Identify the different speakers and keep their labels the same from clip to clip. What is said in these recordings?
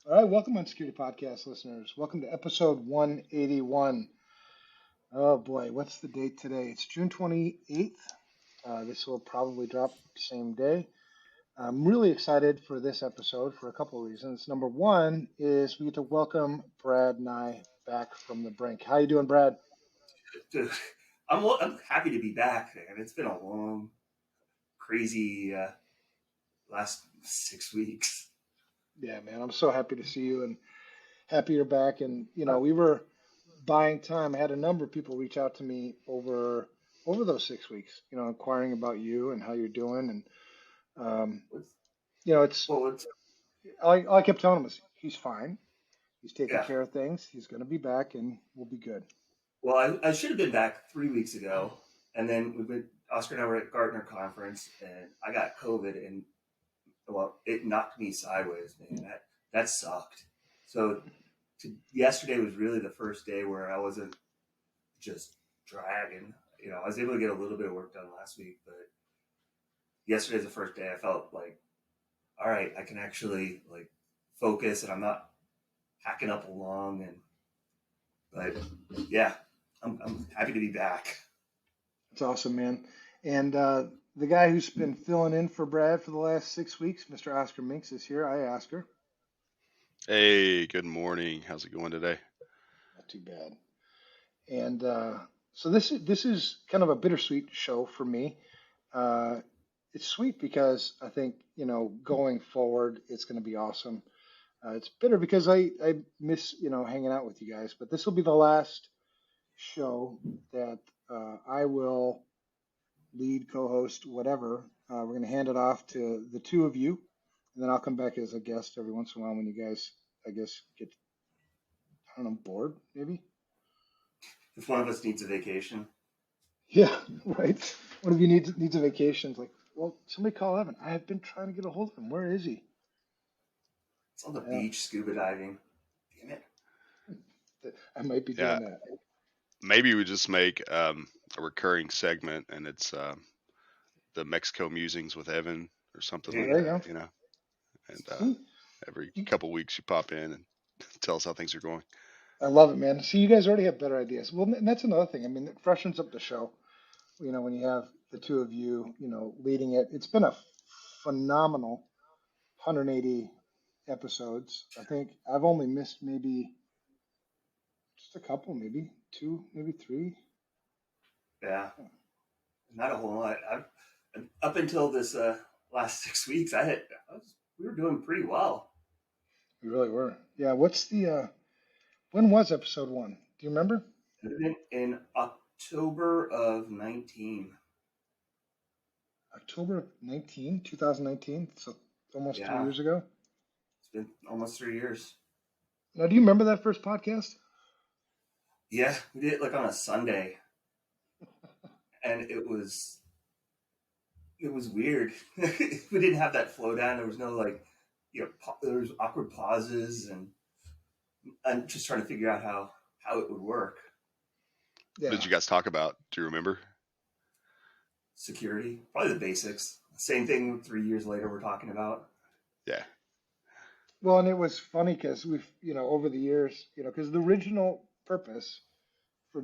Speaker 1: All right, welcome Unsecurity Podcast listeners. Welcome to episode 181. Oh boy, what's the date today? It's June 28th. This will probably drop same day. I'm really excited for this episode for a couple of reasons. Number one is we get to welcome Brad Nigh back from the brink. How you doing, Brad?
Speaker 2: Dude, I'm happy to be back, man. It's been a long, crazy last 6 weeks.
Speaker 1: Yeah, man, I'm so happy to see you and happy you're back. And we were buying time. I had a number of people reach out to me over those 6 weeks, inquiring about you and how you're doing. And um,
Speaker 2: What's,
Speaker 1: it's
Speaker 2: well, it's
Speaker 1: all I kept telling him was he's fine. He's taking
Speaker 2: yeah.
Speaker 1: care of things. He's going to be back, and we'll be good.
Speaker 2: Well, I should have been back 3 weeks ago, and then Oscar and I were at Gartner conference, and I got COVID, and it knocked me sideways, man. That sucked. So yesterday was really the first day where I wasn't just dragging. I was able to get a little bit of work done last week, but yesterday's the first day I felt like, all right, I can actually focus, and I'm not hacking up along. But yeah, I'm happy to be back.
Speaker 1: It's awesome, man. And the guy who's been filling in for Brad for the last 6 weeks, Mr. Oscar Minks, is here. Hi, Oscar.
Speaker 3: Hey, good morning. How's it going today?
Speaker 1: Not too bad. And so this is kind of a bittersweet show for me. It's sweet because I think going forward it's going to be awesome. It's bitter because I miss hanging out with you guys. But this will be the last show that I will lead, co-host, whatever. We're going to hand it off to the two of you, and then I'll come back as a guest every once in a while when you guys, I guess, get, I don't know, bored maybe.
Speaker 2: If one of us needs a vacation.
Speaker 1: Yeah, right. One of you needs a vacation. It's like, well, somebody call Evan. I have been trying to get a hold of him. Where is he?
Speaker 2: It's on the beach scuba diving. Damn it.
Speaker 1: I might be doing that.
Speaker 3: Maybe we just make a recurring segment, and it's the Mexico musings with Evan or something
Speaker 1: There
Speaker 3: like
Speaker 1: you
Speaker 3: that.
Speaker 1: go.
Speaker 3: And every couple weeks you pop in and tell us how things are going.
Speaker 1: I love it, man. See, you guys already have better ideas. Well, and that's another thing. I mean, it freshens up the show. When you have the two of you, leading it. It's been a phenomenal 180 episodes. I think I've only missed maybe just a couple, maybe two, maybe three.
Speaker 2: Yeah, not a whole lot. Up until this last 6 weeks, we were doing pretty well.
Speaker 1: We really were. Yeah. What's the when was episode 1? Do you remember?
Speaker 2: In October of 19.
Speaker 1: October 19, 2019. So almost 3 years ago.
Speaker 2: It's been almost 3 years.
Speaker 1: Now, do you remember that first podcast?
Speaker 2: Yeah, we did it on a Sunday, and it was weird. We didn't have that flow down. There was no there was awkward pauses, and I'm just trying to figure out how it would work.
Speaker 3: Yeah. What did you guys talk about? Do you remember?
Speaker 2: Security, probably the basics. Same thing 3 years later we're talking about.
Speaker 3: Yeah.
Speaker 1: Well, and it was funny because we've, over the years, because the original purpose for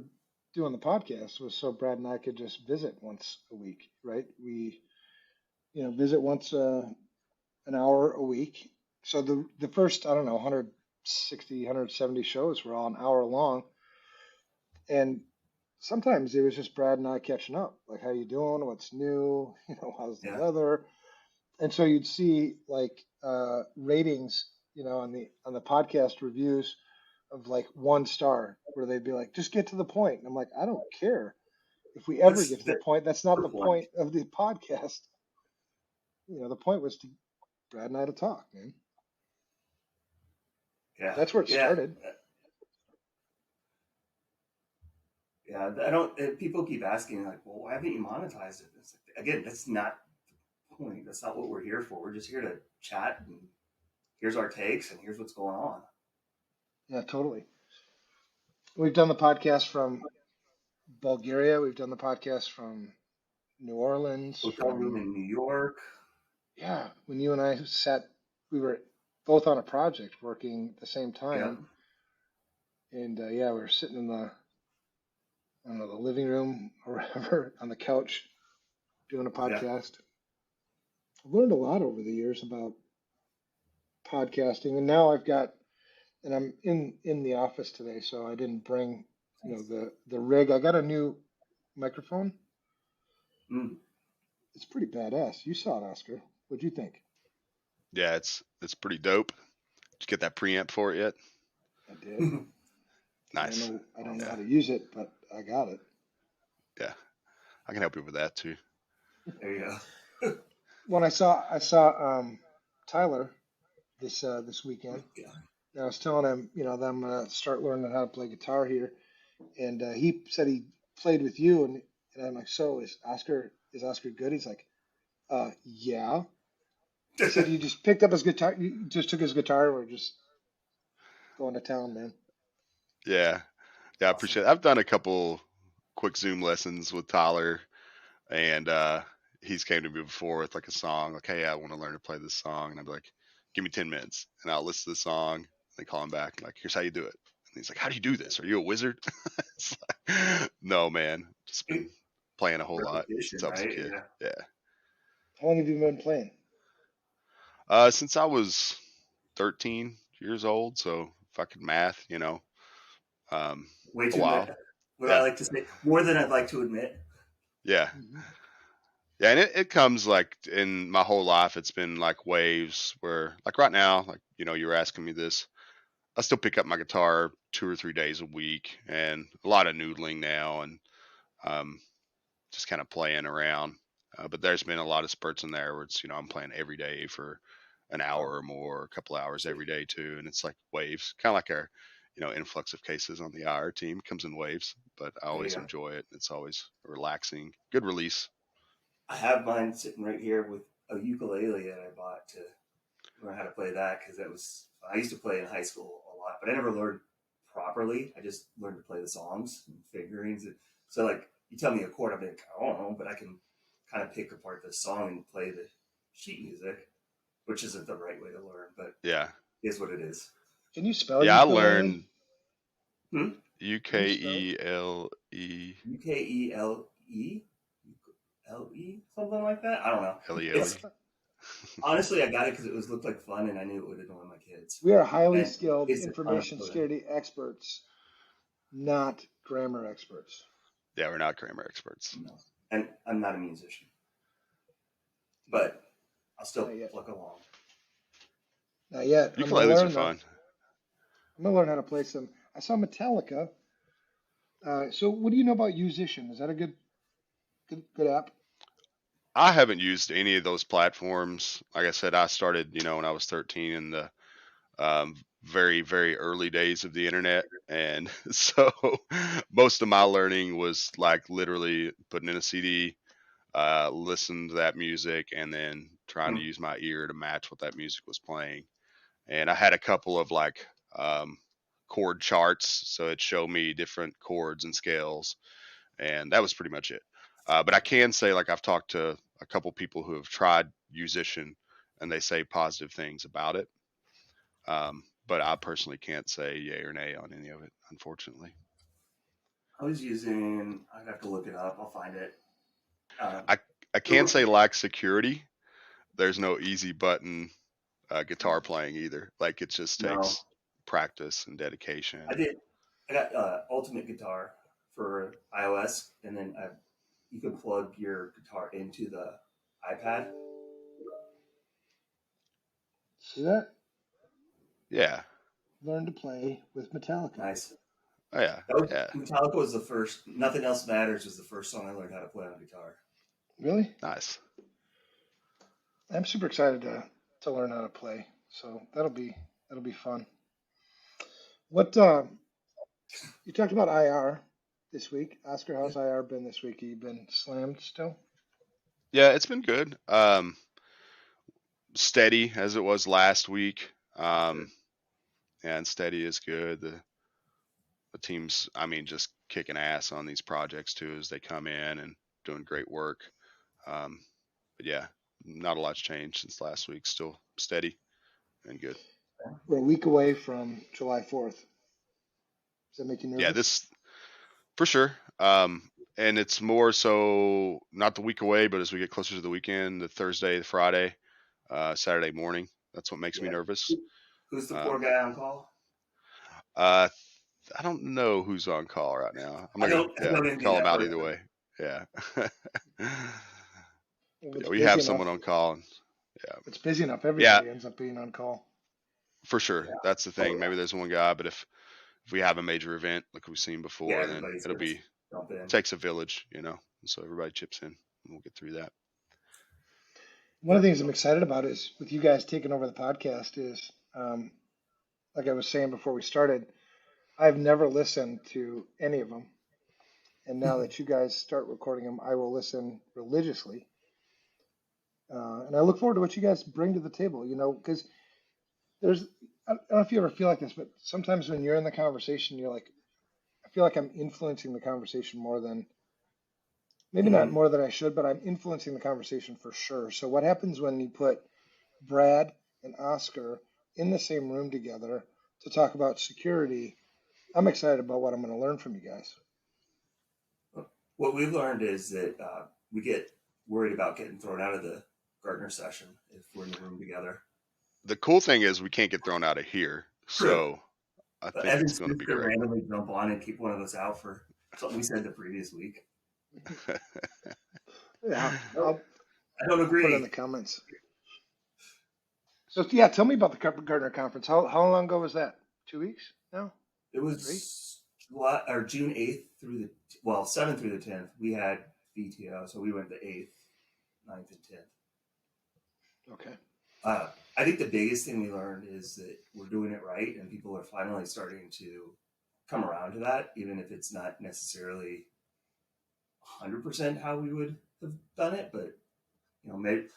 Speaker 1: doing the podcast was so Brad and I could just visit once a week, right? We, visit once an hour a week. So the first, I don't know, 160, 170 shows were all an hour long. And sometimes it was just Brad and I catching up, like, how you doing? What's new? How's the weather? And so you'd see ratings, on the podcast reviews of 1 star, where they'd be like, just get to the point. And I'm like, I don't care if we ever get to the point. That's not the point of the podcast. The point was to Brad and I to talk, man.
Speaker 2: Yeah,
Speaker 1: that's where it started.
Speaker 2: Yeah, people keep asking, well, why haven't you monetized it? It's again, that's not the point. That's not what we're here for. We're just here to chat, and here's our takes, and here's what's going on.
Speaker 1: Yeah, totally. We've done the podcast from Bulgaria. We've done the podcast from New Orleans.
Speaker 2: Hotel room in New York.
Speaker 1: Yeah, when you and I sat, we were both on a project working at the same
Speaker 2: Yeah.
Speaker 1: time. And yeah, we were sitting in the, I don't know, the living room or wherever on the couch doing a
Speaker 2: Yeah.
Speaker 1: podcast. I've learned a lot over the years about podcasting, and now I've got, and I'm in the office today, so I didn't bring, the rig. I got a new microphone.
Speaker 2: Mm.
Speaker 1: It's pretty badass. You saw it, Oscar. What'd you think?
Speaker 3: Yeah, it's pretty dope. Did you get that preamp for it yet?
Speaker 1: I did.
Speaker 3: Nice.
Speaker 1: I don't know
Speaker 3: Yeah.
Speaker 1: how to use it, but I got it.
Speaker 3: Yeah, I can help you with that too.
Speaker 2: There you go.
Speaker 1: When I saw Tyler this weekend,
Speaker 2: Yeah.
Speaker 1: and I was telling him, that I'm gonna start learning how to play guitar here, and he said he played with you, and I'm like, so is Oscar good? He's like, yeah. He said you just picked up his guitar, you just took his guitar, and we're just going to town, man.
Speaker 3: Yeah, I appreciate it. I've done a couple quick Zoom lessons with Tyler, and he's came to me before with like a song, like, hey, I want to learn to play this song, and I'd be like, give me 10 minutes, and I'll listen to the song, and they call him back, like, here's how you do it. And he's like, how do you do this? Are you a wizard? It's like, no, man, just been playing a whole lot since
Speaker 2: Repetition,
Speaker 3: I was a
Speaker 2: right?
Speaker 3: kid.
Speaker 2: Yeah.
Speaker 3: Yeah.
Speaker 1: How long have you been playing?
Speaker 3: Since I was 13 years old, so if I could math, um,
Speaker 2: Way
Speaker 3: a
Speaker 2: to admit.
Speaker 3: while.
Speaker 2: What I
Speaker 3: Yeah.
Speaker 2: like to say, more than I'd like to admit.
Speaker 3: Yeah.
Speaker 1: Mhm.
Speaker 3: Yeah, and it comes like in my whole life, it's been like waves where, like right now, like, you were asking me this, I still pick up my guitar 2 or 3 days a week and a lot of noodling now and um, just kind of playing around. But there's been a lot of spurts in there where it's, I'm playing every day for an
Speaker 2: Oh,
Speaker 3: hour or more, a couple hours
Speaker 2: sweet.
Speaker 3: every day too. And it's like waves, kind of like our, influx of cases on the IR team comes in waves, but I
Speaker 2: There you
Speaker 3: always
Speaker 2: go.
Speaker 3: enjoy it. It's always relaxing, good release.
Speaker 2: I have mine sitting right here with a ukulele that I bought to learn how to play that because I used to play in high school a lot, but I never learned properly. I just learned to play the songs and figurines. So like you tell me a chord, I'm like, I don't know, but I can kind of pick apart the song and play the sheet music, which isn't the right way to learn, but
Speaker 3: Yeah.
Speaker 2: it is what it is.
Speaker 1: Can you spell
Speaker 3: Yeah, I
Speaker 1: ukulele?
Speaker 3: learned
Speaker 2: Hmm?
Speaker 1: Can you spell?
Speaker 3: UKELE.
Speaker 2: UKELE? LE? Something like that? I don't know.
Speaker 3: Ellie.
Speaker 2: It's honestly, I got it because looked like fun and I knew it would annoy my kids.
Speaker 1: We are highly
Speaker 2: And
Speaker 1: skilled
Speaker 2: it's
Speaker 1: information
Speaker 2: honestly,
Speaker 1: security experts, not grammar experts.
Speaker 3: Yeah, we're not grammar experts.
Speaker 2: no. And I'm not a musician, but I'll still
Speaker 1: Not yet.
Speaker 2: pluck along.
Speaker 1: Not yet. I'm gonna
Speaker 3: Ukuleles are
Speaker 1: learn though.
Speaker 3: fun.
Speaker 1: I'm gonna learn how to play some. I saw Metallica. So what do you know about Musician? Is that a good app?
Speaker 3: I haven't used any of those platforms. Like I said, I started, when I was 13 in the very, very early days of the internet. And so most of my learning was like literally putting in a CD, listen to that music, and then trying to
Speaker 2: Hmm.
Speaker 3: use my ear to match what that music was playing. And I had a couple of like chord charts, so it showed me different chords and scales, and that was pretty much it. But I can say, like, I've talked to a couple people who have tried Musician, and they say positive things about it. But I personally can't say yay or nay on any of it, unfortunately.
Speaker 2: I was using, I'd have to look it up. I'll find it. Uh,
Speaker 3: I I can say like security. There's no easy button guitar playing either. Like it just
Speaker 2: no,
Speaker 3: takes practice and
Speaker 2: I
Speaker 3: dedication.
Speaker 2: did. I got Ultimate Guitar for iOS, and then you can plug your guitar into the iPad.
Speaker 1: See that?
Speaker 3: Yeah.
Speaker 1: Learn to play with Metallica.
Speaker 2: Nice.
Speaker 3: Oh yeah. Yeah.
Speaker 2: Metallica was the first. Nothing Else Matters was the first song I learned how to play on guitar.
Speaker 1: Really?
Speaker 3: Nice.
Speaker 1: I'm super excited to learn how to play. So that'll be fun. What you talked about IR this week, Oscar? How's IR been this week? Have you been slammed still?
Speaker 3: Yeah, it's been good. Steady as it was last week.
Speaker 2: Good.
Speaker 3: And steady is good. The team's, I mean, just kicking ass on these projects too as they come in and doing great work. Um, but yeah, not a lot's changed since last week. Still steady and good.
Speaker 1: we're a week away from July 4th. Does that make you
Speaker 3: Yeah,
Speaker 1: nervous?
Speaker 3: this for sure. And it's more so not the week away, but as we get closer to the weekend, the Thursday, the Friday, Saturday morning. That's what makes me
Speaker 2: Yeah.
Speaker 3: nervous.
Speaker 2: Who's the poor
Speaker 3: Um,
Speaker 2: guy on call?
Speaker 3: uh, I don't know who's on call right now. I'm not gonna,
Speaker 2: I
Speaker 3: yeah,
Speaker 2: don't envy
Speaker 3: call them
Speaker 2: that
Speaker 3: out either
Speaker 2: person.
Speaker 3: way. Yeah.
Speaker 1: If
Speaker 3: Yeah,
Speaker 1: it's
Speaker 3: we
Speaker 1: busy
Speaker 3: have
Speaker 1: enough,
Speaker 3: someone on call. And, yeah,
Speaker 1: if it's busy enough,
Speaker 3: yeah,
Speaker 1: everybody ends up being on call.
Speaker 3: for sure.
Speaker 2: Yeah.
Speaker 3: That's the
Speaker 2: Oh
Speaker 3: thing.
Speaker 2: yeah.
Speaker 3: Maybe there's one guy, but if we have a major event like we've seen
Speaker 2: Yeah.
Speaker 3: before, then
Speaker 2: Everybody's
Speaker 3: it'll
Speaker 2: gonna
Speaker 3: be
Speaker 2: jump in.
Speaker 3: takes a village, so everybody chips in and we'll get through that.
Speaker 1: One of the
Speaker 2: Yep.
Speaker 1: things I'm excited about is with you guys taking over the podcast is, like I was saying before we started, I've never listened to any of them. And now that you guys start recording them, I will listen religiously. And I look forward to what you guys bring to the table, because there's, I don't know if you ever feel like this, but sometimes when you're in the conversation, you're like, I feel like I'm influencing the conversation more than, maybe not
Speaker 2: Hmm.
Speaker 1: more than I should, but I'm influencing the conversation for sure. So what happens when you put Brad and Oscar in the same room together to talk about security? I'm excited about what I'm going to learn from you guys.
Speaker 2: What we've learned is that we get worried about getting thrown out of the Gartner session if we're in the room together.
Speaker 3: The cool thing is we can't get thrown out of here,
Speaker 2: True.
Speaker 3: so I think it's
Speaker 2: Evan's
Speaker 3: going to
Speaker 2: just
Speaker 3: be
Speaker 2: to
Speaker 3: great.
Speaker 2: randomly jump on and keep one of us out for something we said the previous week.
Speaker 1: Yeah,
Speaker 2: Nope. I don't
Speaker 1: I'll put it in
Speaker 2: agree.
Speaker 1: the comments. So yeah, tell me about the Gartner conference. How long ago was that? 2 weeks now?
Speaker 2: It
Speaker 1: 3?
Speaker 2: was June 8th through the 7th through the 10th. We had VTO, so we went the 8th, 9th, and 10th.
Speaker 1: Okay.
Speaker 2: I think the biggest thing we learned is that we're doing it right, and people are finally starting to come around to that, even if it's not necessarily 100% how we would have done it. But maybe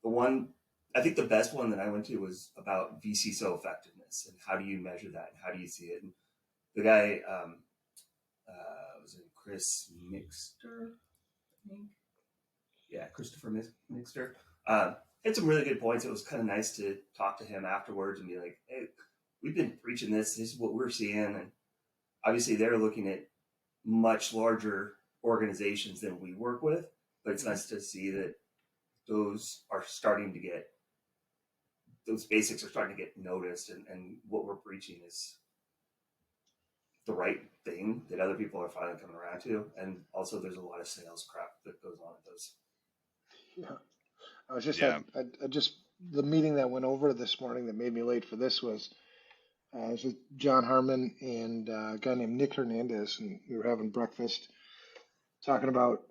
Speaker 2: the one, I think the best one that I went to was about vCISO effectiveness and how do you measure that and how do you see it. And the guy was it Chris Mixter, I think. Yeah, Christopher Mixter. Had some really good points. It was kind of nice to talk to him afterwards and be like, "Hey, we've been preaching this. This is what we're seeing." And obviously, they're looking at much larger organizations than we work with, but it's nice to see that those are starting to get those basics are starting to get noticed, and what we're preaching is the right thing that other people are finally coming around to. And also, there's a lot of sales crap that goes on at those.
Speaker 1: Yeah. I was just
Speaker 3: Yeah,
Speaker 1: had I just the meeting that went over this morning that made me late for this was with John Harmon and a guy named Nick Hernandez, and we were having breakfast talking about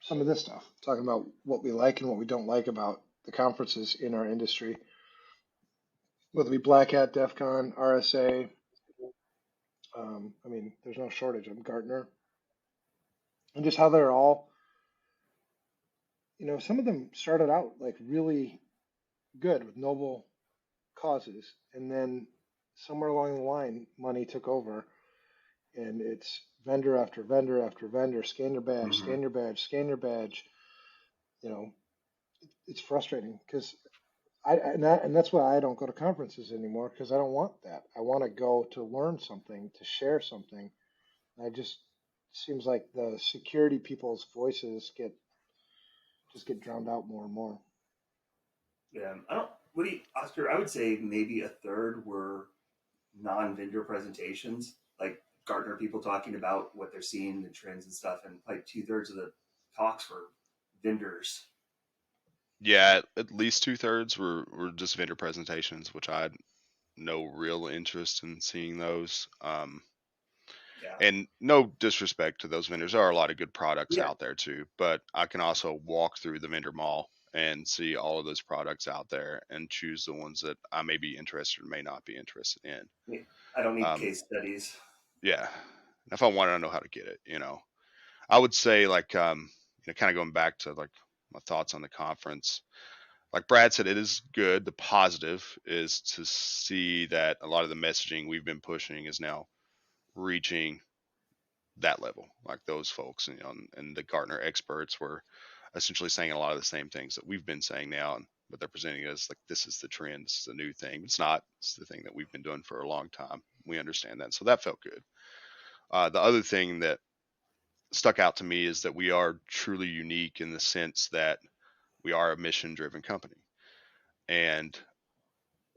Speaker 1: some of this stuff, talking about what we like and what we don't like about the conferences in our industry, whether it be Black Hat, DEFCON, RSA. I mean, there's no shortage of 'em, Gartner, and just how they're all, some of them started out like really good with noble causes, and then somewhere along the line, money took over, and it's vendor after vendor after vendor. Scan your badge,
Speaker 2: Mm-hmm.
Speaker 1: scan your badge, scan your badge. You know, it's frustrating because and that's why I don't go to conferences anymore because I don't want that. I want to go to learn something, to share something. I just seems like the security people's voices get drowned out more and more.
Speaker 2: Yeah, I don't. What do you, Oscar? I would say maybe a third were non-vendor presentations, like Gartner people talking about what they're seeing, the trends and stuff, and like 2/3 of the talks were vendors.
Speaker 3: yeah. At least 2/3 were just vendor presentations, which I had no real interest in seeing those.
Speaker 2: Yeah,
Speaker 3: And no disrespect to those vendors, there are a lot of good products
Speaker 2: yeah,
Speaker 3: out there too. But I can also walk through the vendor mall and see all of those products out there and choose the ones that I may be interested or may not be interested in.
Speaker 2: yeah. I don't need
Speaker 3: Um,
Speaker 2: case studies.
Speaker 3: yeah, if I want to know how to get it, I would say like kind of going back to like my thoughts on the conference. Like Brad said, it is good. The positive is to see that a lot of the messaging we've been pushing is now reaching that level, like those folks, and the Gartner experts were essentially saying a lot of the same things that we've been saying now, and but they're presenting it as like, this is the trend, this is the new thing. It's not. It's the thing that we've been doing for a long time. We understand that, so that felt good. The other thing that stuck out to me is that we are truly unique in the sense that we are a mission-driven company, and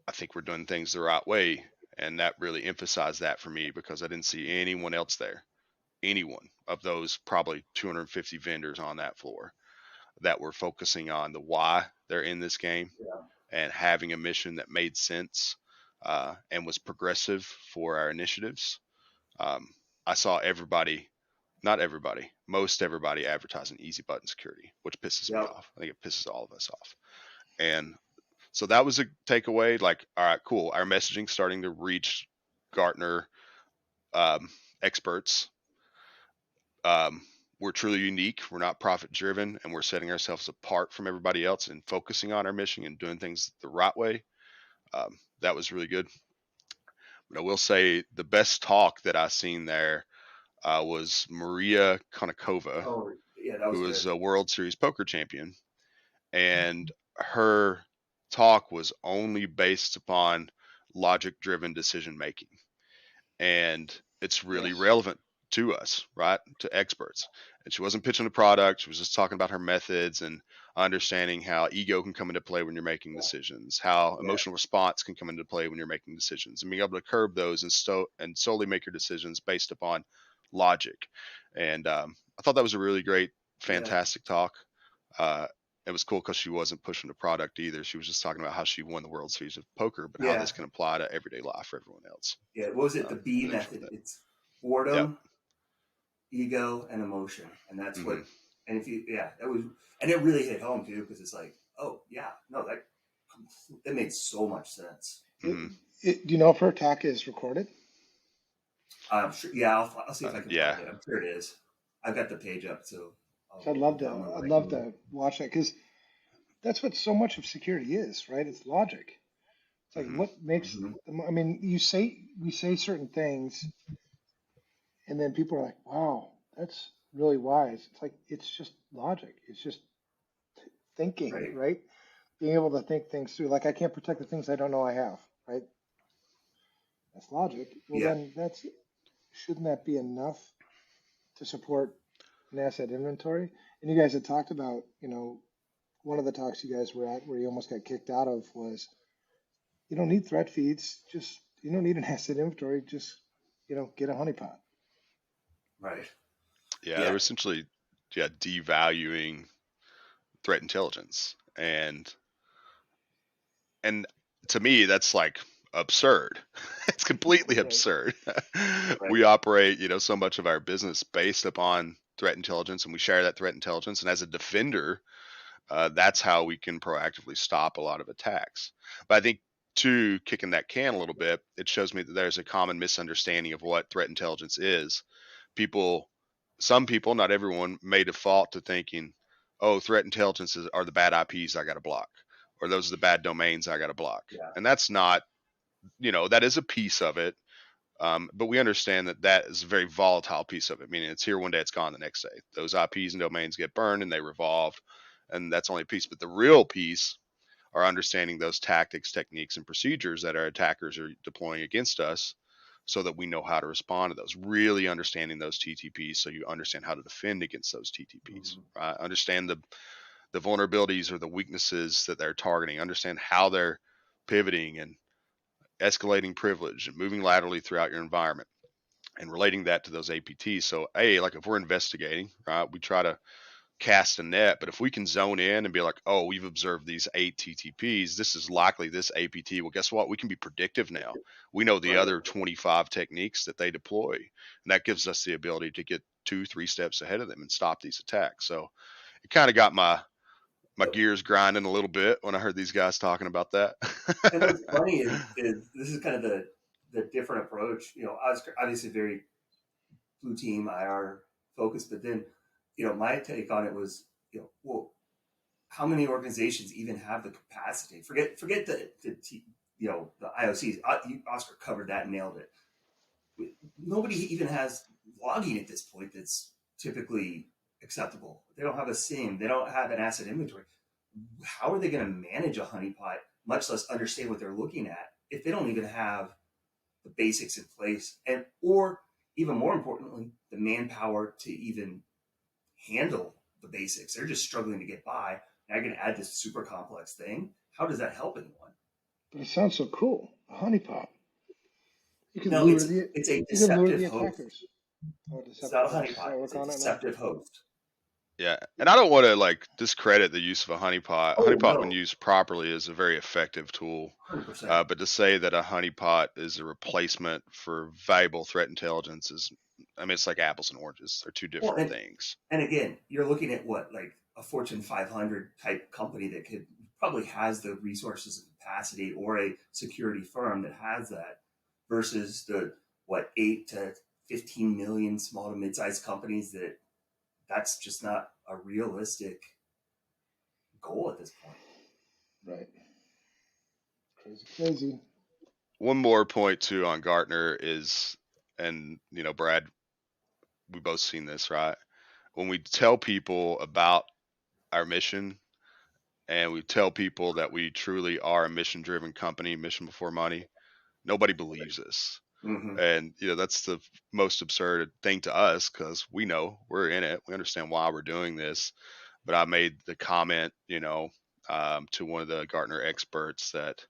Speaker 3: I think we're doing things the right way, and that really emphasized that for me because I didn't see anyone else there, anyone of those probably 250 vendors on that floor that were focusing on the why they're in this game
Speaker 2: Yeah.
Speaker 3: and having a mission that made sense and was progressive for our initiatives. I saw everybody, not everybody, most everybody advertising easy button security, which pisses me
Speaker 2: Yep.
Speaker 3: off. I think it pisses all of us off. And so that was a takeaway. Like, all right, cool. Our messaging starting to reach Gartner experts. We're truly unique. We're not profit driven, and we're setting ourselves apart from everybody else and focusing on our mission and doing things the right way. That was really good. But I will say the best talk that I seen there was Maria Konnikova,
Speaker 2: Oh, yeah, that was
Speaker 3: who
Speaker 2: good.
Speaker 3: is a World Series poker champion, and her talk was only based upon logic driven decision making, and it's really
Speaker 1: Yes.
Speaker 3: relevant to us, right? To experts. And she wasn't pitching a product. She was just talking about her methods and understanding how ego can come into play when you're making decisions, how
Speaker 2: Yeah.
Speaker 3: emotional response can come into play when you're making decisions, and being able to curb those and solely make your decisions based upon logic. And I thought that was a really great,
Speaker 2: Yeah.
Speaker 3: fantastic talk. Uh, it was cool because she wasn't pushing the product either. She was just talking about how she won the World Series of Poker, but how
Speaker 2: Yeah.
Speaker 3: this can apply to everyday life for everyone else.
Speaker 2: Yeah. What was it? The B
Speaker 3: And enjoyed
Speaker 2: method.
Speaker 3: that.
Speaker 2: It's
Speaker 3: Yep.
Speaker 2: boredom, ego, and emotion. And that's what,
Speaker 3: Mm-hmm.
Speaker 2: and if you, yeah, that was, and it really hit home too, because it's like, oh, yeah, no, it made so much sense.
Speaker 3: Mm-hmm.
Speaker 1: Do you know if her talk is recorded?
Speaker 2: I'm sure, yeah, I'll see if I can
Speaker 3: Yeah.
Speaker 2: find it. I'm sure it is. I've got the page up, so
Speaker 1: So I'd love to watch that because that's what so much of security is, right? It's logic. It's like
Speaker 3: Mm-hmm.
Speaker 1: what makes, I mean, we say certain things and then people are like, wow, that's really wise. It's like, it's just logic. It's just thinking,
Speaker 2: Right.
Speaker 1: right? Being able to think things through. Like I can't protect the things I don't know I have, right? That's logic. Well,
Speaker 2: Yeah.
Speaker 1: then shouldn't that be enough to support an asset inventory? And you guys had talked about, one of the talks you guys were at where you almost got kicked out of was you don't need threat feeds, just you don't need an asset inventory, just get a honeypot.
Speaker 2: Right.
Speaker 3: Yeah, they
Speaker 2: Yeah.
Speaker 3: were essentially devaluing threat intelligence, and to me that's like absurd. It's completely
Speaker 1: Right.
Speaker 3: absurd.
Speaker 2: Right.
Speaker 3: We operate, so much of our business based upon threat intelligence, and we share that threat intelligence. And as a defender, that's how we can proactively stop a lot of attacks. But I think, too, kicking that can a little bit, it shows me that there's a common misunderstanding of what threat intelligence is. Some people, not everyone, may default to thinking, oh, threat intelligence are the bad IPs I got to block, or those are the bad domains I got to block.
Speaker 2: Yeah.
Speaker 3: And that's not, that is a piece of it. But we understand that is a very volatile piece of it, meaning it's here one day, it's gone the next day. Those IPs and domains get burned and they revolve, and that's only a piece. But the real piece are understanding those tactics, techniques, and procedures that our attackers are deploying against us so that we know how to respond to those. Really understanding those TTPs so you understand how to defend against those TTPs.
Speaker 2: Mm-hmm.
Speaker 3: Right? Understand the vulnerabilities or the weaknesses that they're targeting. Understand how they're pivoting and escalating privilege and moving laterally throughout your environment and relating that to those APTs. So, like if we're investigating, right, we try to cast a net, but if we can zone in and be like, oh, we've observed these 8 TTPs, this is likely this APT. Well, guess what? We can be predictive now. We know the
Speaker 2: Right.
Speaker 3: other 25 techniques that they deploy, and that gives us the ability to get 2-3 steps ahead of them and stop these attacks. So it kind of got my gears grinding a little bit when I heard these guys talking about that.
Speaker 2: And what's funny is this is kind of the different approach. Oscar obviously very blue team IR focused, but then my take on it was well, how many organizations even have the capacity? Forget the IOCs. Oscar covered that and nailed it. Nobody even has logging at this point that's typically acceptable. They don't have a SIEM. They don't have an asset inventory. how are they going to manage a honeypot, much less understand what they're looking at, if they don't even have the basics in place, and or even more importantly, the manpower to even handle the basics? They're just struggling to get by. Now you're going to add this super complex thing. How does that help anyone?
Speaker 1: But it sounds so cool. A honeypot. You can
Speaker 2: No,
Speaker 1: lure the
Speaker 2: it's a
Speaker 1: you can lure
Speaker 2: deceptive
Speaker 1: the
Speaker 2: host.
Speaker 1: attackers. Oh,
Speaker 2: It's not
Speaker 1: deceptive
Speaker 2: a
Speaker 1: hosts.
Speaker 2: honeypot.
Speaker 1: I
Speaker 2: It's
Speaker 1: work
Speaker 2: a
Speaker 1: on it now.
Speaker 2: deceptive host.
Speaker 3: Yeah, and I don't want to like discredit the use of a honeypot. A
Speaker 2: Oh
Speaker 3: honeypot, when
Speaker 2: no,
Speaker 3: used properly, is a very effective tool.
Speaker 2: 100%.
Speaker 3: But to say that a honeypot is a replacement for valuable threat intelligence is, I mean, it's like apples and oranges. They're two
Speaker 2: Well,
Speaker 3: different things.
Speaker 2: and again, you're looking at what, like a Fortune 500 type company that could probably has the resources and capacity, or a security firm that has that, versus the what 8 to 15 million small to mid-sized companies that's just not a realistic goal at this point.
Speaker 1: Right. Crazy, crazy.
Speaker 3: One more point too on Gartner is, and Brad, we both seen this, right? When we tell people about our mission and we tell people that we truly are a mission driven company, mission before money, nobody believes us.
Speaker 2: Mm-hmm.
Speaker 3: And that's the most absurd thing to us, because we know we're in it, we understand why we're doing this. But I made the comment to one of the Gartner experts that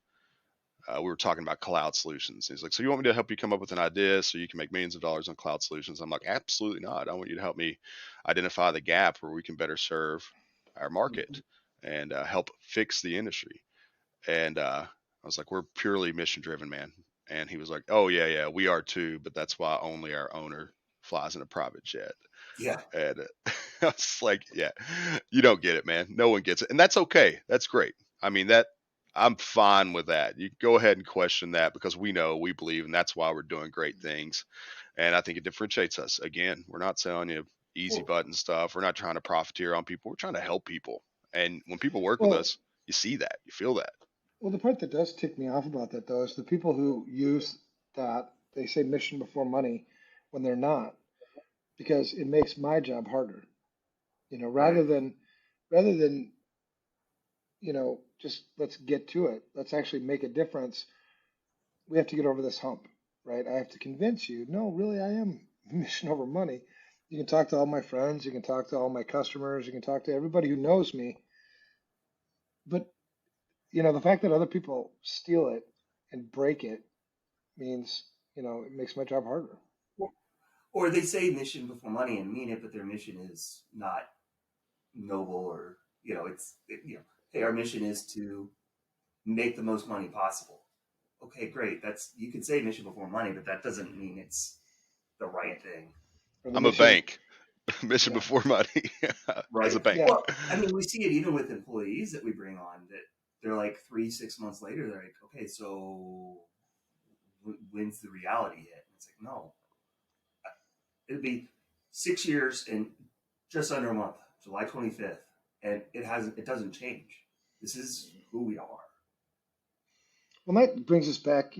Speaker 3: we were talking about cloud solutions. He's like, so you want me to help you come up with an idea so you can make millions of dollars on cloud solutions? I'm like, absolutely not. I want you to help me identify the gap where we can better serve our market and help fix the industry. And I was like, we're purely mission driven, man. And he was like, oh, yeah, yeah, we are too. But that's why only our owner flies in a private jet.
Speaker 2: Yeah.
Speaker 3: And I was like, yeah, you don't get it, man. No one gets it. And that's okay. That's great. I mean, I'm fine with that. You go ahead and question that, because we know, we believe, and that's why we're doing great things. And I think it differentiates us. Again, we're not selling you easy
Speaker 2: Well,
Speaker 3: button stuff. We're not trying to profiteer on people. We're trying to help people. And when people work with
Speaker 1: Well,
Speaker 3: us, you see that, you feel that.
Speaker 1: well, the part that does tick me off about that though is the people who use that they say mission before money when they're not, because it makes my job harder.
Speaker 2: right.
Speaker 1: Rather than just let's get to it. Let's actually make a difference. We have to get over this hump, right? I have to convince you, no, really, I am mission over money. You can talk to all my friends, you can talk to all my customers, you can talk to everybody who knows me. But, the fact that other people steal it and break it means, it makes my job harder.
Speaker 2: Or they say mission before money and mean it, but their mission is not noble, or hey, our mission is to make the most money possible. Okay, great. That's, you could say mission before money, but that doesn't mean it's the right thing.
Speaker 1: Or the
Speaker 3: I'm a
Speaker 1: mission,
Speaker 3: bank. Mission
Speaker 1: yeah,
Speaker 3: before money. As a
Speaker 2: Right.
Speaker 3: bank.
Speaker 1: yeah.
Speaker 2: Well, I mean, we see it even with employees that we bring on, that they're like 3, 6 months later, they're like, okay, so when's the reality hit? And it's like, no, it'd be 6 years and just under a month, July 25th, and it doesn't change. This is who we are.
Speaker 1: Well, that brings us back,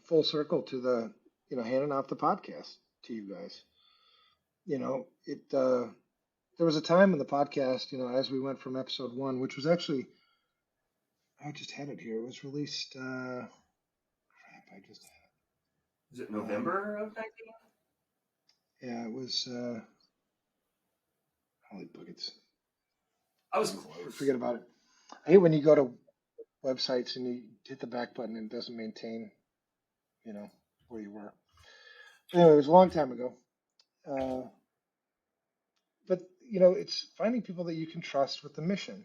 Speaker 1: full circle to the, handing off the podcast to you guys. There was a time in the podcast, as we went from episode one, which was actually, I just had it here. It was released, crap, I just
Speaker 2: Is it
Speaker 1: had it.
Speaker 2: November of 19?
Speaker 1: Yeah, it was, holy buckets.
Speaker 2: I was close.
Speaker 1: Forget about it. I hate when you go to websites and you hit the back button and it doesn't maintain, where you were. Anyway, it was a long time ago. Uh, but, it's finding people that you can trust with the mission,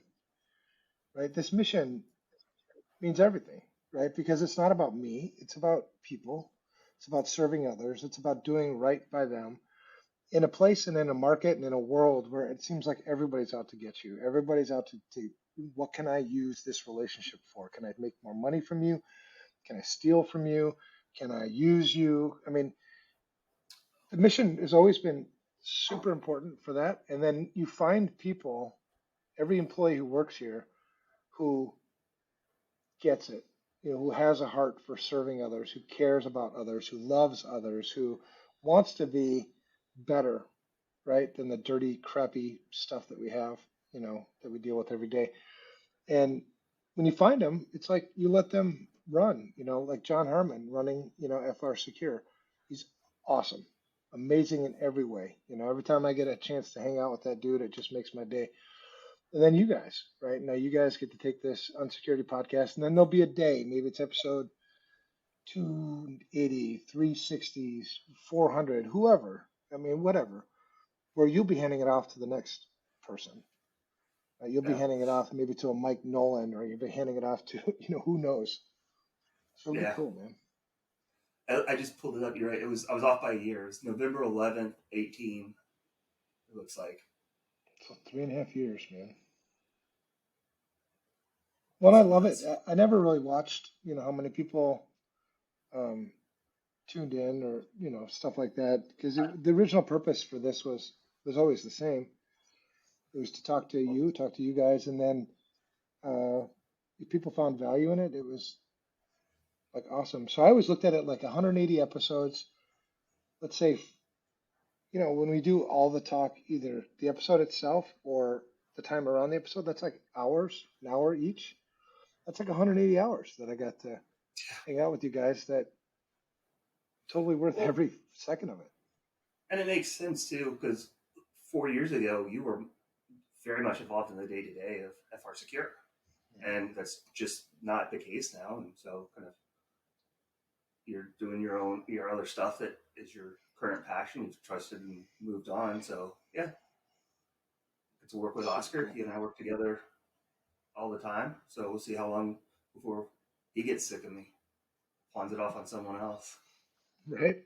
Speaker 1: right? This mission means everything, right? Because it's not about me, it's about people, it's about serving others, it's about doing right by them in a place and in a market and in a world where it seems like everybody's out to get you. Everybody's out to what can I use this relationship for? Can I make more money from you? Can I steal from you? Can I use you? I mean, the mission has always been super important for that. And then you find people, every employee who works here, who gets it, who has a heart for serving others, who cares about others, who loves others, who wants to be better, right, than the dirty, crappy stuff that we have, that we deal with every day. And when you find them, it's like you let them run, like John Herman running, FRSecure. He's awesome, amazing in every way. Every time I get a chance to hang out with that dude, it just makes my day. And then you guys, right? Now you guys get to take this Unsecurity podcast, and then there'll be a day, maybe it's episode 280, 360, 400, whoever, I mean, whatever, where you'll be handing it off to the next person. You'll be
Speaker 2: Yeah.
Speaker 1: handing it off maybe to a Mike Nolan, or you'll be handing it off to, who knows. So it'll be
Speaker 2: Yeah.
Speaker 1: cool, man.
Speaker 2: I just pulled it up. You're right. I was off by a year. It was November 11th, 18. It looks like.
Speaker 1: So 3.5 years, man. Well, I love it.
Speaker 2: Nuts.
Speaker 1: I never really watched, how many people um, tuned in, or stuff like that, because the original purpose for this was always the same. It was to talk to you guys, and then if people found value in it, it was like awesome. So I always looked at it like 180 episodes. Let's say, when we do all the talk, either the episode itself or the time around the episode, that's like hours, an hour each. That's like 180 hours that I got to hang out with you guys. That totally worth
Speaker 2: Well,
Speaker 1: every second of it.
Speaker 2: and it makes sense too because 4 years ago you were very much involved in the day to day of FRSecure, and that's just not the case now. And so, kind of, you're doing your other stuff that is your current passion. You've trusted and moved on. So yeah, get to work with
Speaker 1: Super
Speaker 2: Oscar.
Speaker 1: cool.
Speaker 2: He and I work together all the time. So we'll see how long before he gets sick of me, pawns it off on someone else.
Speaker 1: Right?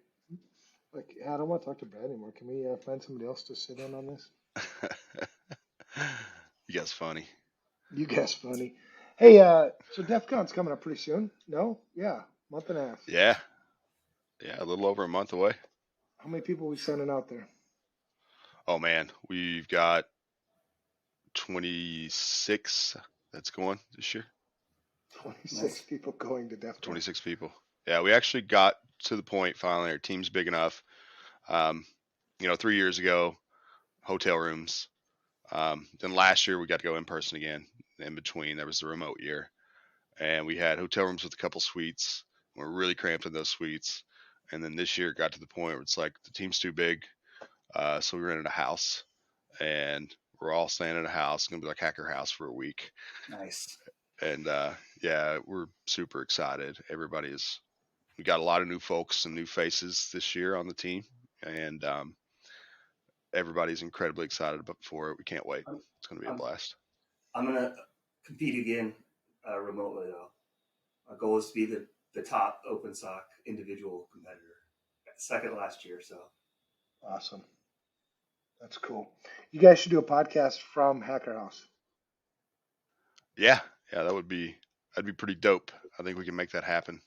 Speaker 1: Like, I don't want to talk to Brad anymore. Can we find somebody else to sit in on this?
Speaker 3: You guys funny.
Speaker 1: You guys funny. Hey, so DEFCON's coming up pretty soon. No? Yeah, month and a half.
Speaker 3: Yeah. Yeah, a little over a month away.
Speaker 1: How many people are we sending out there?
Speaker 3: Oh man, we've got 26 that's going this year.
Speaker 1: 26
Speaker 2: Nice.
Speaker 1: people going to DEFCON.
Speaker 3: 26 people. Yeah, we actually got to the point finally. Our team's big enough. 3 years ago, hotel rooms. Then last year we got to go in person again. In between, there was the remote year, and we had hotel rooms with a couple suites. We're really cramped in those suites. And then this year it got to the point where it's like the team's too big, so we rented a house, and we're all staying in a house. It's gonna be like Hacker House for a week.
Speaker 2: Nice.
Speaker 3: And yeah, we're super excited. We got a lot of new folks and new faces this year on the team, and everybody's incredibly excited for it. We can't wait.
Speaker 2: I'm,
Speaker 3: It's going to be a
Speaker 2: I'm,
Speaker 3: blast.
Speaker 2: I'm gonna compete again remotely though. My goal is to be the top OpenSoc individual competitor. Second last year, so
Speaker 1: Awesome. That's cool. You guys should do a podcast from Hacker House.
Speaker 3: Yeah, that'd be pretty dope. I think we can make that happen.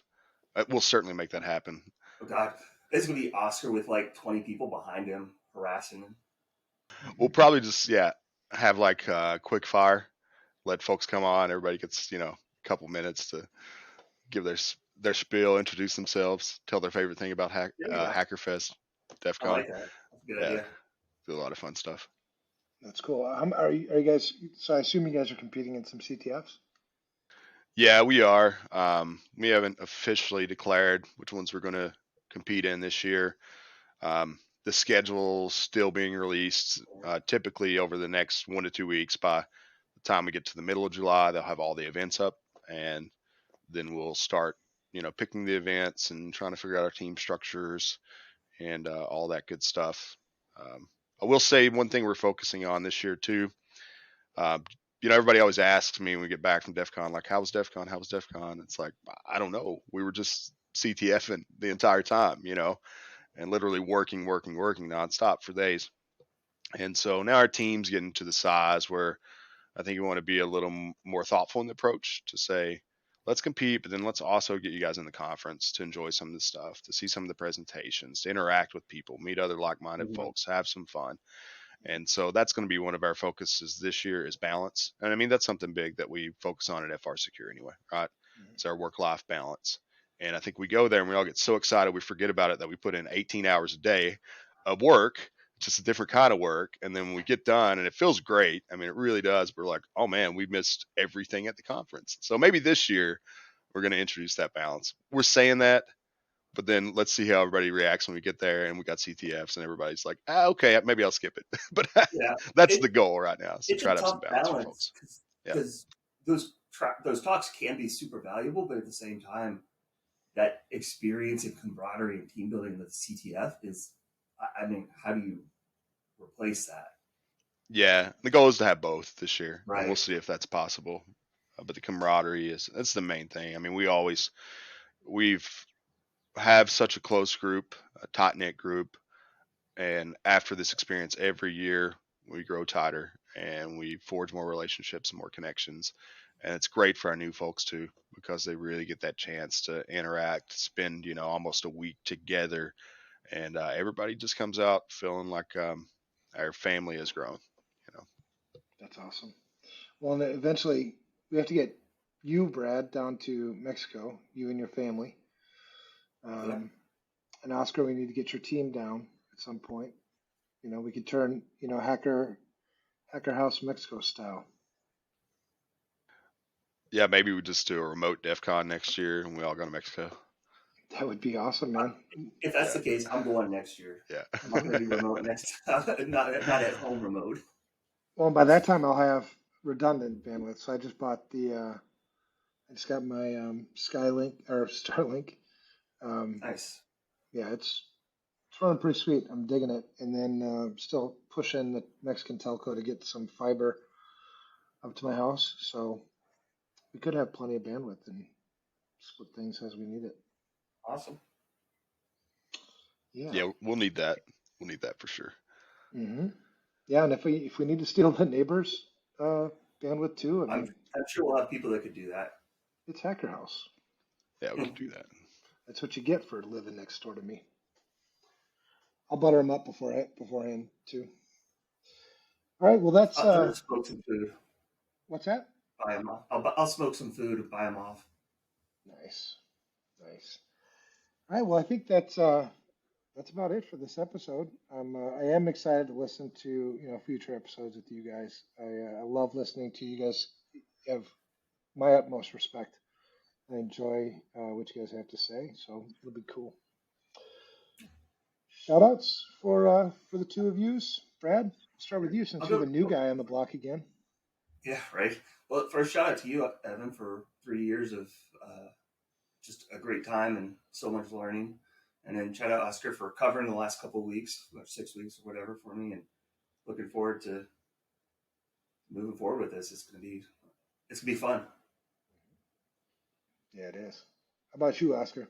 Speaker 3: We'll certainly make that happen.
Speaker 2: oh god, it's gonna be Oscar with like 20 people behind him harassing him.
Speaker 3: We'll probably just have like quick fire, let folks come on. Everybody gets a couple minutes to give their spiel, introduce themselves, tell their favorite thing about Hackerfest, DEF
Speaker 2: I
Speaker 3: CON.
Speaker 2: like that. That's a good idea.
Speaker 3: Do a lot of fun stuff.
Speaker 1: That's cool. Are you guys? So I assume you guys are competing in some CTFs.
Speaker 3: Yeah, we are. We haven't officially declared which ones we're going to compete in this year. The schedule's still being released. Typically over the next 1 to 2 weeks. By the time we get to the middle of July, they'll have all the events up, and then we'll start, picking the events and trying to figure out our team structures and all that good stuff. I will say one thing we're focusing on this year too. Everybody always asks me when we get back from DEF CON, like, how was DEF CON? How was DEF CON? It's like, I don't know. We were just CTFing the entire time, and literally working nonstop for days. And so now our team's getting to the size where I think we want to be a little more thoughtful in the approach to say, let's compete, but then let's also get you guys in the conference to enjoy some of the stuff, to see some of the presentations, to interact with people, meet other like-minded folks, have some fun. And so that's going to be one of our focuses this year is balance. And I mean, that's something big that we focus on at FRSecure anyway, right? It's our work-life balance. And I think we go there and we all get so excited we forget about it that we put in 18 hours a day of work just a different kind of work. And then when we get done, and it feels great. I mean, it really does. We're like, oh man, we missed everything at the conference. So maybe this year we're going to introduce that balance. We're saying that, but then let's see how everybody reacts when we get there and we got CTFs and everybody's like, okay, maybe I'll skip it. But
Speaker 2: Yeah,
Speaker 3: that's the goal right now. So
Speaker 2: it's a
Speaker 3: try to have some
Speaker 2: tough
Speaker 3: balance for
Speaker 2: balance
Speaker 3: folks. Yeah.
Speaker 2: because those talks can be super valuable, but at the same time, that experience and camaraderie and team building with CTF is, I mean, how do you replace that?
Speaker 3: Yeah. The goal is to have both this year. And
Speaker 2: Right.
Speaker 3: we'll see if that's possible. But the camaraderie that's the main thing. I mean, we've have such a close group, a tight knit group. And after this experience, every year we grow tighter and we forge more relationships and more connections. And it's great for our new folks too, because they really get that chance to interact, spend, almost a week together. And everybody just comes out feeling like our family has grown, you know.
Speaker 1: That's awesome. Well, and then eventually we have to get you, Brad, down to Mexico, you and your family.
Speaker 2: Yeah.
Speaker 1: And Oscar, we need to get your team down at some point. We could turn, Hacker House Mexico style.
Speaker 3: Yeah, maybe we just do a remote DEFCON next year and we all go to Mexico.
Speaker 1: That would be awesome, man.
Speaker 2: If that's the case, I'm going next year.
Speaker 3: Yeah.
Speaker 2: I'm not going to do remote next time. not at home remote.
Speaker 1: Well, by that time I'll have redundant bandwidth. So I just bought I just got my Skylink or Starlink.
Speaker 2: Nice.
Speaker 1: Yeah, it's running pretty sweet. I'm digging it, and then still pushing the Mexican telco to get some fiber up to my house. So we could have plenty of bandwidth and split things as we need it.
Speaker 2: Awesome.
Speaker 3: Yeah, we'll need that. We'll need that for sure.
Speaker 1: Mm-hmm. Yeah, and if we need to steal the neighbors' bandwidth too,
Speaker 2: I'm sure we'll have people that could do that.
Speaker 1: It's Hacker House.
Speaker 3: Yeah, we can do that.
Speaker 1: That's what you get for living next door to me. I'll butter them up beforehand too. All right. Well, that's.
Speaker 2: I'll smoke some food.
Speaker 1: What's that?
Speaker 2: Buy them off. I'll smoke some food and buy them off.
Speaker 1: Nice. All right. Well, I think that's about it for this episode. I am excited to listen to future episodes with you guys. I love listening to you guys. You have my utmost respect. I enjoy what you guys have to say, so it'll be cool. Shout outs for the two of yous. Brad, start with you since you're the new guy on the block again.
Speaker 2: Yeah, right. Well, first shout out to you, Evan, for 3 years of just a great time and so much learning. And then shout out Oscar for covering the last couple of weeks, 6 weeks or whatever for me, and looking forward to moving forward with this. It's gonna be fun.
Speaker 1: Yeah, it is. How about you, Oscar?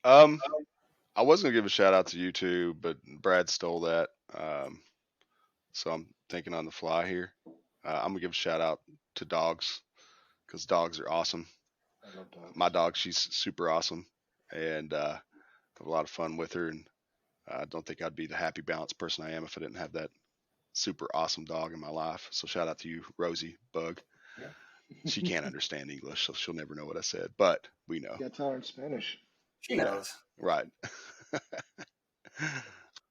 Speaker 3: I was gonna give a shout out to you too, but Brad stole that. So I'm thinking on the fly here. I'm gonna give a shout out to dogs because dogs are awesome.
Speaker 1: I love dogs.
Speaker 3: My dog, she's super awesome, and have a lot of fun with her. And I don't think I'd be the happy, balanced person I am if I didn't have that super awesome dog in my life. So shout out to you, Rosie Bug.
Speaker 2: Yeah.
Speaker 3: She can't understand English, so she'll never know what I said, but we know.
Speaker 1: Yeah, tell her in Spanish.
Speaker 2: She knows.
Speaker 3: Right.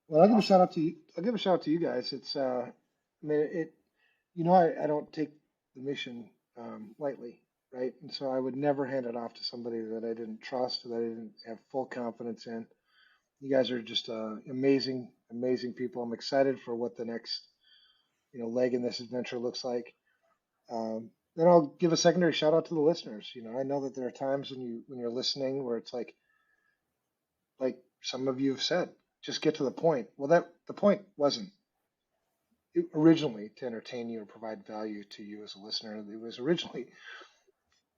Speaker 1: Well, I'll give a shout out to you. I'll give a shout out to you guys. It's I mean I don't take the mission lightly, right? And so I would never hand it off to somebody that I didn't trust, that I didn't have full confidence in. You guys are just amazing people. I'm excited for what the next leg in this adventure looks like. Then I'll give a secondary shout out to the listeners. I know that there are times when you're listening where it's like some of you have said, just get to the point. Well, the point wasn't originally to entertain you or provide value to you as a listener. It was originally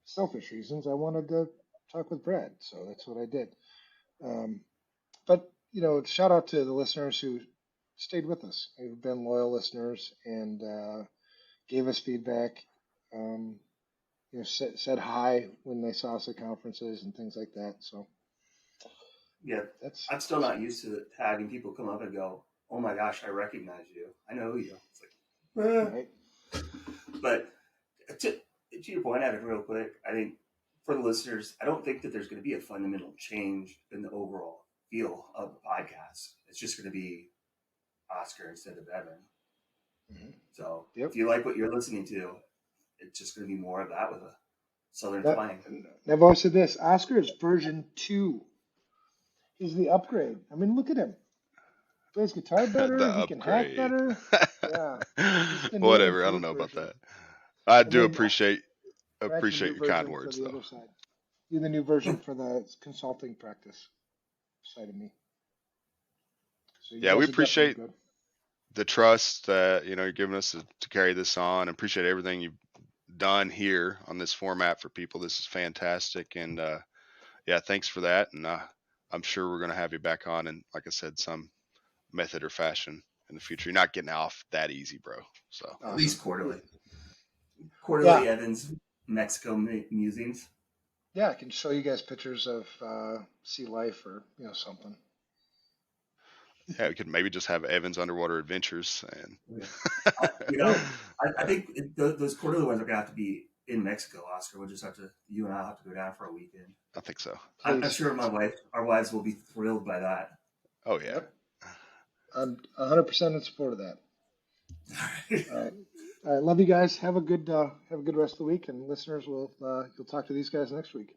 Speaker 1: selfish reasons. I wanted to talk with Brad, so that's what I did. But shout out to the listeners who stayed with us, who've been loyal listeners and gave us feedback. Said hi when they saw us at conferences and things like that. So
Speaker 2: yeah, I'm still not used to having people come up and go, "Oh my gosh, I recognize you. I know you." It's like,
Speaker 1: right.
Speaker 2: But to your point, Evan, real quick, I think for the listeners, I don't think that there's going to be a fundamental change in the overall feel of the podcast. It's just going to be Oscar instead of Evan.
Speaker 1: Mhm.
Speaker 2: So
Speaker 1: Yep.
Speaker 2: if you like what you're listening to, it's just going to be more of that with a Southern
Speaker 1: That,
Speaker 2: twang.
Speaker 1: I've always said this. Oscar is version 2. He's the upgrade. I mean, look at him. Plays guitar better.
Speaker 3: The
Speaker 1: He can hack
Speaker 3: upgrade.
Speaker 1: better. Yeah. He's the new
Speaker 3: Whatever. I don't
Speaker 1: improved
Speaker 3: know about
Speaker 1: version.
Speaker 3: that. I
Speaker 1: And
Speaker 3: do
Speaker 1: then
Speaker 3: appreciate
Speaker 1: Brad's the new
Speaker 3: your kind
Speaker 1: version for
Speaker 3: words,
Speaker 1: the
Speaker 3: though.
Speaker 1: other side. You're the new version for the consulting practice side of me. So you
Speaker 3: Yeah, we
Speaker 1: guys are definitely
Speaker 3: appreciate
Speaker 1: good.
Speaker 3: the trust that you're giving us to carry this on. Appreciate everything you've done here on this format for people. This is fantastic, and yeah, thanks for that. And I'm sure we're going to have you back on, and like I said, some method or fashion in the future. You're not getting off that easy, bro. So
Speaker 2: At least quarterly.
Speaker 1: Yeah.
Speaker 2: Quarterly Evans Mexico musings.
Speaker 1: Yeah, I can show you guys pictures of sea life or something.
Speaker 3: yeah, we could maybe just have Evan's underwater adventures, and
Speaker 2: I think those quarterly ones are gonna have to be in Mexico. Oscar, we'll just you and I'll have to go down for a weekend.
Speaker 3: I think so.
Speaker 2: I'm sure our wives will be thrilled by that.
Speaker 3: Oh yeah.
Speaker 1: Yep. I'm 100% in support of that. All right. All right. Love you guys. Have a good rest of the week, and listeners, you'll talk to these guys next week.